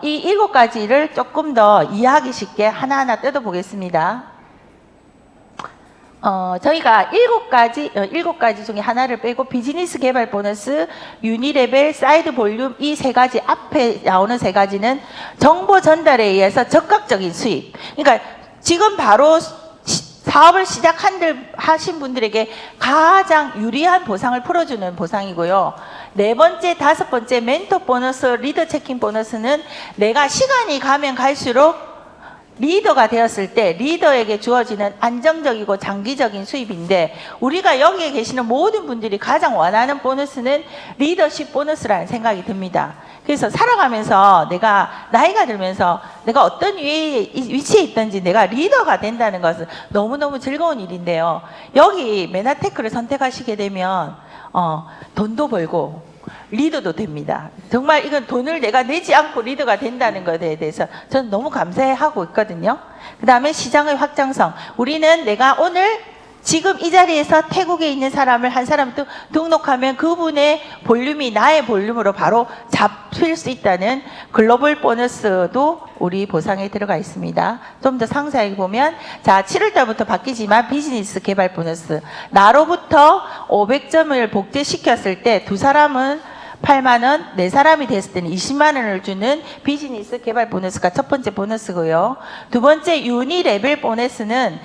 이 7가지를 조금 더 이해하기 쉽게 하나하나 뜯어보겠습니다. 저희가 7가지 중에 하나를 빼고 비즈니스 개발 보너스, 유니레벨, 사이드 볼륨 이 3가지 앞에 나오는 3가지는 정보 전달에 의해서 적극적인 수익. 그러니까 지금 바로 사업을 하신 분들에게 가장 유리한 보상을 풀어주는 보상이고요. 4번째, 5번째 멘토 보너스, 리더 체킹 보너스는 내가 시간이 가면 갈수록 리더가 되었을 때 리더에게 주어지는 안정적이고 장기적인 수입인데, 우리가 여기에 계시는 모든 분들이 가장 원하는 보너스는 리더십 보너스라는 생각이 듭니다. 그래서 살아가면서 내가 나이가 들면서 내가 어떤 위치에 있든지 내가 리더가 된다는 것은 너무너무 즐거운 일인데요. 여기 메나테크를 선택하시게 되면 돈도 벌고 리더도 됩니다. 정말 이건 돈을 내가 내지 않고 리더가 된다는 것에 대해서 저는 너무 감사해하고 있거든요. 그 다음에 시장의 확장성. 우리는 내가 오늘 지금 이 자리에서 태국에 있는 사람을 한 사람 등록하면 그분의 볼륨이 나의 볼륨으로 바로 잡힐 수 있다는 글로벌 보너스도 우리 보상에 들어가 있습니다. 좀 더 상세하게 보면, 자, 7월달부터 바뀌지만 비즈니스 개발 보너스. 나로부터 500점을 복제시켰을 때 두 사람은 8만 원, 네 사람이 됐을 때는 20만 원을 주는 비즈니스 개발 보너스가 첫 번째 보너스고요. 두 번째 유니 레벨 보너스는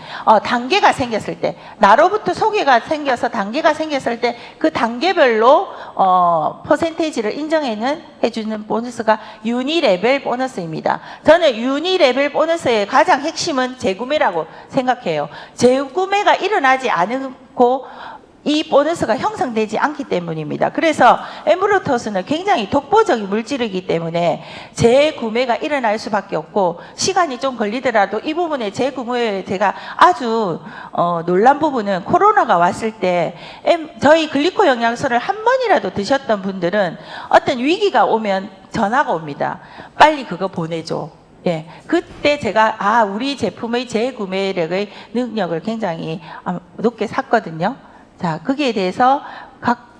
단계가 생겼을 때, 나로부터 소개가 생겨서 단계가 생겼을 때 그 단계별로 퍼센테이지를 해주는 보너스가 유니 레벨 보너스입니다. 저는 유니 레벨 보너스의 가장 핵심은 재구매라고 생각해요. 재구매가 일어나지 않고 이 보너스가 형성되지 않기 때문입니다. 그래서 엠브로토스는 굉장히 독보적인 물질이기 때문에 재구매가 일어날 수밖에 없고, 시간이 좀 걸리더라도 이 부분에 재구매에 제가 아주 놀란 부분은, 코로나가 왔을 때 저희 글리코 영양소를 한 번이라도 드셨던 분들은 어떤 위기가 오면 전화가 옵니다. 빨리 그거 보내줘. 예, 그때 제가 우리 제품의 재구매력의 능력을 굉장히 높게 샀거든요. 자, 거기에 대해서 각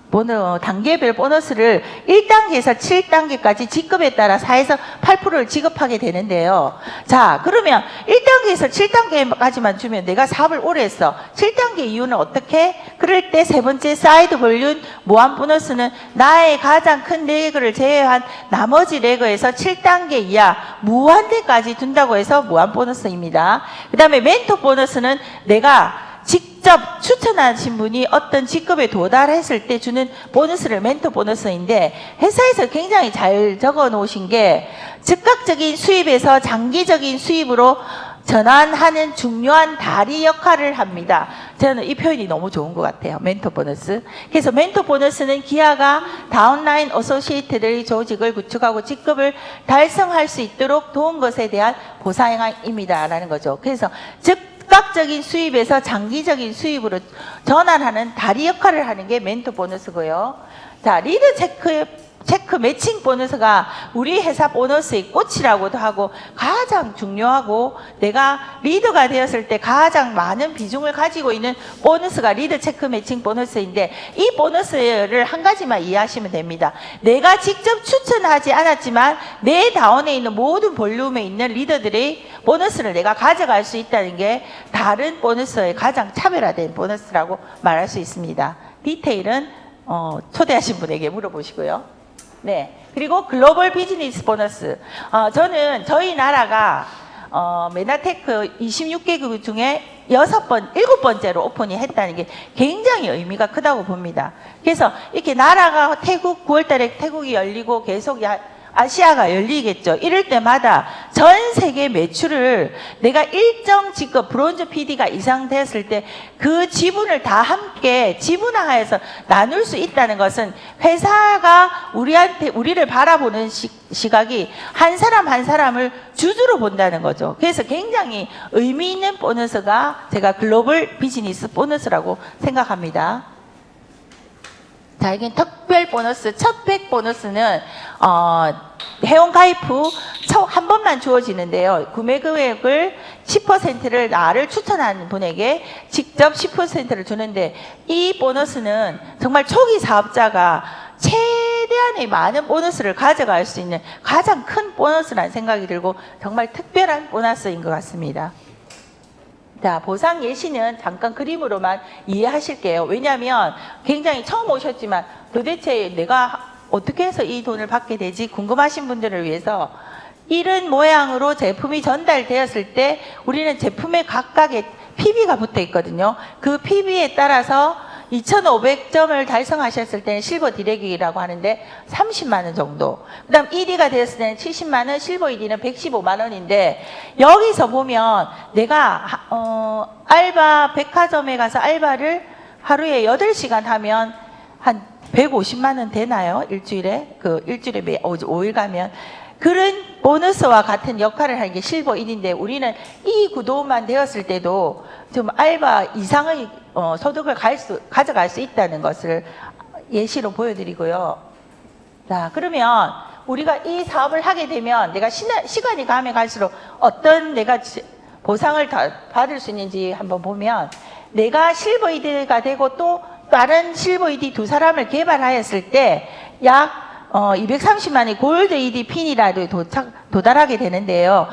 단계별 보너스를 1단계에서 7단계까지 직급에 따라 4에서 8%를 지급하게 되는데요. 자, 그러면 1단계에서 7단계까지만 주면 내가 사업을 오래 했어. 7단계 이유는 어떻게? 그럴 때 세 번째 사이드 볼륨 무한 보너스는 나의 가장 큰 레그를 제외한 나머지 레그에서 7단계 이하 무한대까지 둔다고 해서 무한 보너스입니다. 그 다음에 멘토 보너스는 내가 직접 추천하신 분이 어떤 직급에 도달했을 때 주는 보너스를 멘토 보너스인데, 회사에서 굉장히 잘 적어 놓으신 게 즉각적인 수입에서 장기적인 수입으로 전환하는 중요한 다리 역할을 합니다. 저는 이 표현이 너무 좋은 것 같아요. 멘토 보너스. 그래서 멘토 보너스는 기아가 다운라인 어소시에이트들의 조직을 구축하고 직급을 달성할 수 있도록 도운 것에 대한 보상입니다. 라는 거죠. 그래서 즉각적인 수입에서 장기적인 수입으로 전환하는 다리 역할을 하는 게 멘토 보너스고요. 자, 리더 체크 매칭 보너스가 우리 회사 보너스의 꽃이라고도 하고 가장 중요하고 내가 리더가 되었을 때 가장 많은 비중을 가지고 있는 보너스가 리더 체크 매칭 보너스인데, 이 보너스를 한 가지만 이해하시면 됩니다. 내가 직접 추천하지 않았지만 내 다운에 있는 모든 볼륨에 있는 리더들의 보너스를 내가 가져갈 수 있다는 게 다른 보너스의 가장 차별화된 보너스라고 말할 수 있습니다. 디테일은 초대하신 분에게 물어보시고요. 네. 그리고 글로벌 비즈니스 보너스. 저는 저희 나라가 메나테크 26개국 중에 7번째로 오픈이 했다는 게 굉장히 의미가 크다고 봅니다. 그래서 이렇게 나라가 9월 달에 태국이 열리고 계속 아시아가 열리겠죠. 이럴 때마다 전 세계 매출을 내가 일정 직급 브론즈 PD가 이상 되었을 때 그 지분을 다 함께 지분화해서 나눌 수 있다는 것은 회사가 우리를 바라보는 시각이 한 사람 한 사람을 주주로 본다는 거죠. 그래서 굉장히 의미 있는 보너스가 제가 글로벌 비즈니스 보너스라고 생각합니다. 자, 이게 특별 보너스, 첫 백 보너스는 회원 가입 후 한 번만 주어지는데요. 구매 금액을 10%를 나를 추천하는 분에게 직접 10%를 주는데, 이 보너스는 정말 초기 사업자가 최대한의 많은 보너스를 가져갈 수 있는 가장 큰 보너스라는 생각이 들고 정말 특별한 보너스인 것 같습니다. 자, 보상 예시는 잠깐 그림으로만 이해하실게요. 왜냐하면 굉장히 처음 오셨지만 도대체 내가 어떻게 해서 이 돈을 받게 되지 궁금하신 분들을 위해서 이런 모양으로 제품이 전달되었을 때 우리는 제품에 각각의 PB가 붙어 있거든요. 그 PB에 따라서 2,500점을 달성하셨을 때는 실버 디렉이라고 하는데 30만 원 정도. 그다음 ED가 되었을 때는 70만 원, 실버 ED는 115만 원인데 여기서 보면 내가 알바 백화점에 가서 알바를 하루에 8시간 하면 한 150만 원 되나요? 일주일에? 일주일에 5일 가면. 그런 보너스와 같은 역할을 하는 게 실버 1인데 우리는 이 구도만 되었을 때도 좀 알바 이상의 소득을 가져갈 수 있다는 것을 예시로 보여드리고요. 자, 그러면 우리가 이 사업을 하게 되면 내가 시간이 가면 갈수록 어떤 내가 보상을 받을 수 있는지 한번 보면 내가 실버 1위가 되고 또 다른 실버 ED 두 사람을 개발하였을 때 약 230만의 골드 ED 핀이라도 도달하게 되는데요.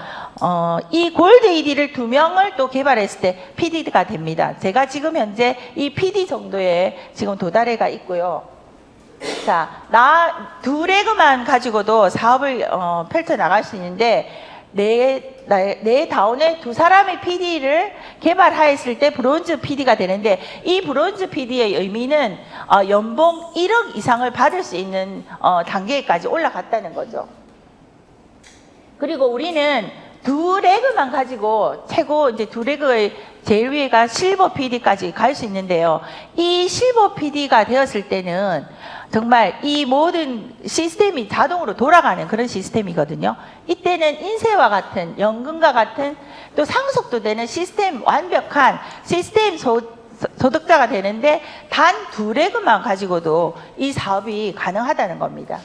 이 골드 ED를 2명을 또 개발했을 때 PD가 됩니다. 제가 지금 현재 이 PD 정도에 지금 도달해가 있고요. 자, 두 레그만 가지고도 사업을 펼쳐 나갈 수 있는데 내 다운에 두 사람의 PD를 개발하였을 때 브론즈 PD가 되는데 이 브론즈 PD의 의미는 연봉 1억 이상을 받을 수 있는 단계까지 올라갔다는 거죠. 그리고 우리는 두 레그만 가지고 최고 이제 두 레그의 제일 위에가 실버 PD까지 갈 수 있는데요. 이 실버 PD가 되었을 때는 정말 이 모든 시스템이 자동으로 돌아가는 그런 시스템이거든요. 이때는 인쇄와 같은 연금과 같은 또 상속도 되는 시스템 완벽한 시스템 소득자가 되는데 단 두 레그만 가지고도 이 사업이 가능하다는 겁니다.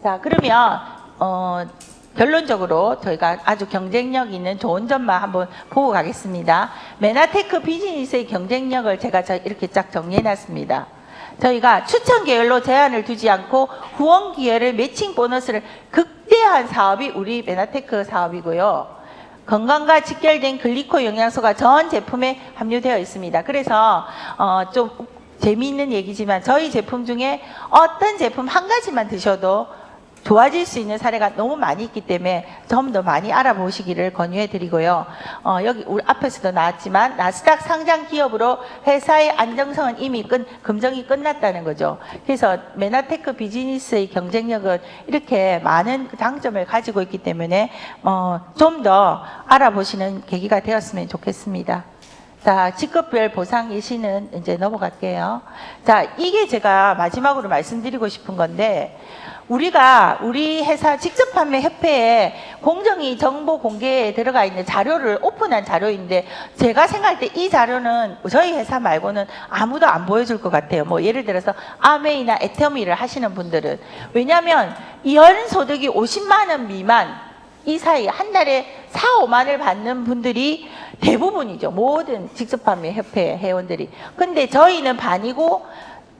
자, 그러면 결론적으로 저희가 아주 경쟁력 있는 좋은 점만 한번 보고 가겠습니다. 메나테크 비즈니스의 경쟁력을 제가 이렇게 쫙 정리해 놨습니다. 저희가 추천 계열로 제한을 두지 않고 후원 기회를 매칭 보너스를 극대화한 사업이 우리 메나테크 사업이고요. 건강과 직결된 글리코 영양소가 전 제품에 함유되어 있습니다. 그래서 좀 재미있는 얘기지만 저희 제품 중에 어떤 제품 한 가지만 드셔도 좋아질 수 있는 사례가 너무 많이 있기 때문에 좀 더 많이 알아보시기를 권유해 드리고요. 여기 우리 앞에서도 나왔지만 나스닥 상장 기업으로 회사의 안정성은 이미 금정이 끝났다는 거죠. 그래서 메나테크 비즈니스의 경쟁력은 이렇게 많은 장점을 가지고 있기 때문에 좀 더 알아보시는 계기가 되었으면 좋겠습니다. 자, 직급별 보상 예시는 이제 넘어갈게요. 자, 이게 제가 마지막으로 말씀드리고 싶은 건데 우리 회사 직접 판매 협회에 공정위 정보 공개에 들어가 있는 자료를 오픈한 자료인데 제가 생각할 때 이 자료는 저희 회사 말고는 아무도 안 보여줄 것 같아요. 뭐 예를 들어서 아메이나 애터미를 하시는 분들은. 왜냐하면 연 소득이 50만 원 미만 이 사이 한 달에 4, 5만을 받는 분들이 대부분이죠. 모든 직접 판매 협회 회원들이. 근데 저희는 반이고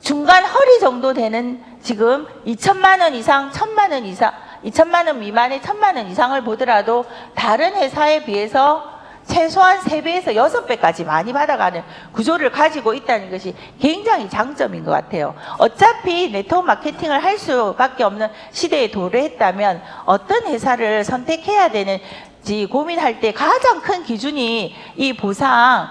중간 허리 정도 되는 지금 2천만 원 이상, 1천만 원 이상, 2천만 원 미만의 1천만 원 이상을 보더라도 다른 회사에 비해서 최소한 3배에서 6배까지 많이 받아가는 구조를 가지고 있다는 것이 굉장히 장점인 것 같아요. 어차피 네트워크 마케팅을 할 수밖에 없는 시대에 도래했다면 어떤 회사를 선택해야 되는지 고민할 때 가장 큰 기준이 이 보상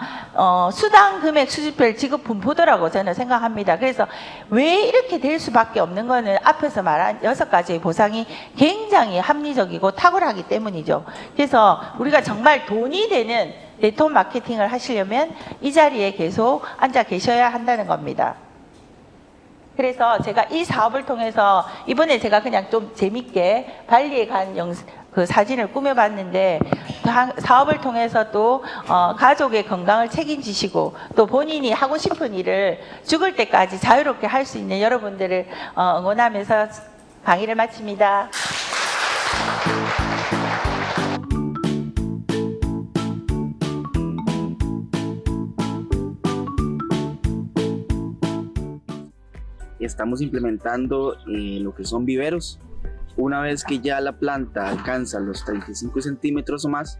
수당 금액 수집별 지급 분포도라고 저는 생각합니다. 그래서 왜 이렇게 될 수밖에 없는 거는 앞에서 말한 6가지의 보상이 굉장히 합리적이고 탁월하기 때문이죠. 그래서 우리가 정말 돈이 되는 네트워크 마케팅을 하시려면 이 자리에 계속 앉아 계셔야 한다는 겁니다. 그래서 제가 이 사업을 통해서 이번에 제가 그냥 좀 재밌게 발리에 간 그 사진을 꾸며봤는데 사업을 통해서 또 가족의 건강을 책임지시고 또 본인이 하고 싶은 일을 죽을 때까지 자유롭게 할 수 있는 여러분들을 응원하면서 강의를 마칩니다. Estamos implementando lo que son viveros. Una vez que ya la planta alcanza los 35 centímetros o más,